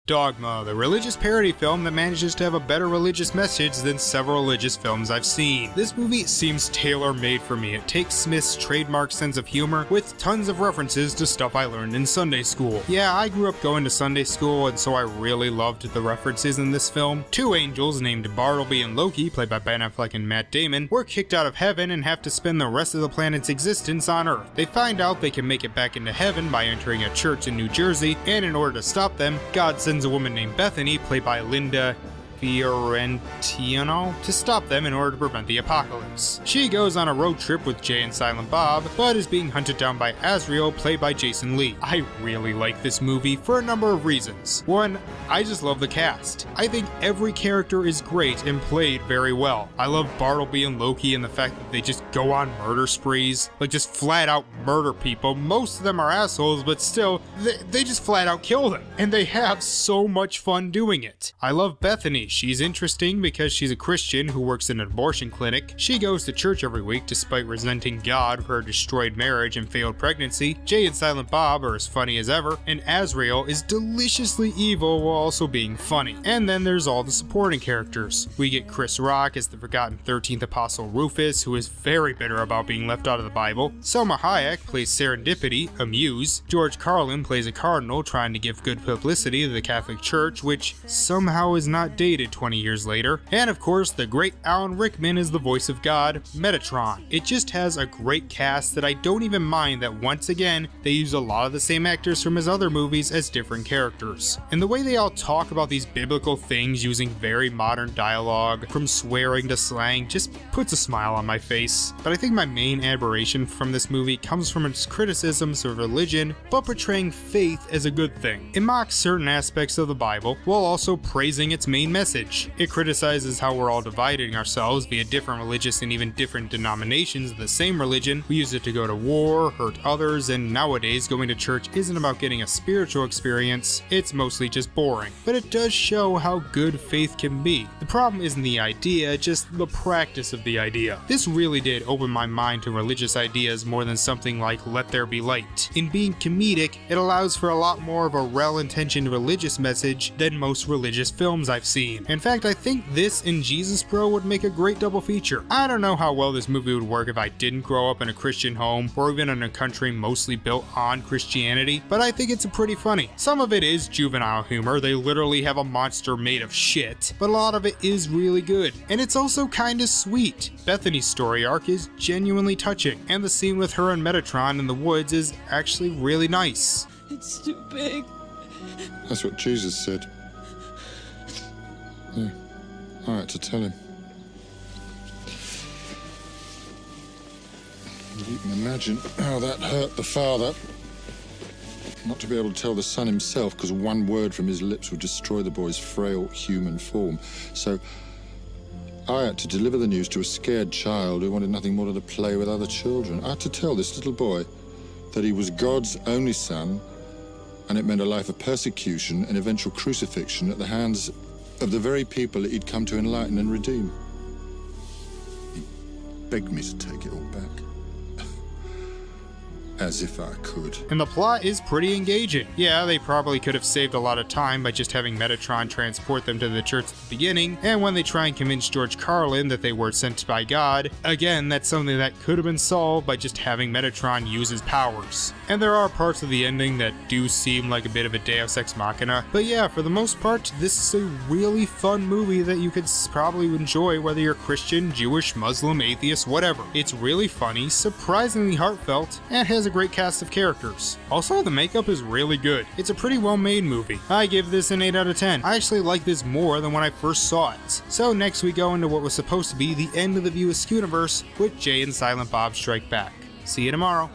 Dogma, the religious parody film that manages to have a better religious message than several religious films I've seen. This movie seems tailor-made for me. It takes Smith's trademark sense of humor with tons of references to stuff I learned in Sunday school. Yeah, I grew up going to Sunday school, and so I really loved the references in this film. Two angels named Bartleby and Loki, played by Ben Affleck and Matt Damon, were kicked out of heaven and have to spend the rest of the planet's existence on Earth. They find out they can make it back into heaven by entering a church in New Jersey, and in order to stop them, God sends a woman named Bethany, played by Linda Fiorentino, to stop them in order to prevent the apocalypse. She goes on a road trip with Jay and Silent Bob, but is being hunted down by Azrael, played by Jason Lee. I really like this movie for a number of reasons. One, I just love the cast. I think every character is great and played very well. I love Bartleby and Loki and the fact that they just go on murder sprees, like just flat out murder people. Most of them are assholes, but still, they just flat out kill them. And they have so much fun doing it. I love Bethany. She's interesting because she's a Christian who works in an abortion clinic. She goes to church every week despite resenting God for her destroyed marriage and failed pregnancy. Jay and Silent Bob are as funny as ever, and Azrael is deliciously evil while also being funny. And then there's all the supporting characters. We get Chris Rock as the forgotten 13th Apostle Rufus, who is very bitter about being left out of the Bible. Selma Hayek plays Serendipity, a muse. George Carlin plays a cardinal trying to give good publicity to the Catholic Church, which somehow is not dated 20 years later. And of course, the great Alan Rickman is the voice of God, Metatron. It just has a great cast that I don't even mind that once again, they use a lot of the same actors from his other movies as different characters. And the way they all talk about these biblical things using very modern dialogue, from swearing to slang, just puts a smile on my face. But I think my main admiration from this movie comes from its criticisms of religion, but portraying faith as a good thing. It mocks certain aspects of the Bible, while also praising its main message. It criticizes how we're all dividing ourselves via different religious and even different denominations of the same religion. We use it to go to war, hurt others, and nowadays going to church isn't about getting a spiritual experience, it's mostly just boring. But it does show how good faith can be. The problem isn't the idea, just the practice of the idea. This really did open my mind to religious ideas more than something like Let There Be Light. In being comedic, it allows for a lot more of a well-intentioned religious message than most religious films I've seen. In fact, I think this and Jesus Bro would make a great double feature. I don't know how well this movie would work if I didn't grow up in a Christian home or even in a country mostly built on Christianity, but I think it's pretty funny. Some of it is juvenile humor, they literally have a monster made of shit, but a lot of it is really good. And it's also kinda sweet. Bethany's story arc is genuinely touching, and the scene with her and Metatron in the woods is actually really nice. It's too big. That's what Jesus said. Yeah, I had to tell him. You can imagine how that hurt the father. Not to be able to tell the son himself, because one word from his lips would destroy the boy's frail human form. So I had to deliver the news to a scared child who wanted nothing more than to play with other children. I had to tell this little boy that he was God's only son, and it meant a life of persecution and eventual crucifixion at the hands of the very people that he'd come to enlighten and redeem. He begged me to take it all back. As if I could. And the plot is pretty engaging. Yeah, they probably could have saved a lot of time by just having Metatron transport them to the church at the beginning, and when they try and convince George Carlin that they were sent by God, again, that's something that could have been solved by just having Metatron use his powers. And there are parts of the ending that do seem like a bit of a Deus Ex Machina, but yeah, for the most part, this is a really fun movie that you could probably enjoy whether you're Christian, Jewish, Muslim, atheist, whatever. It's really funny, surprisingly heartfelt, and has a great cast of characters. Also, the makeup is really good. It's a pretty well-made movie. I give this an 8 out of 10. I actually like this more than when I first saw it. So next we go into what was supposed to be the end of the View Askewniverse with Jay and Silent Bob Strike Back. See you tomorrow.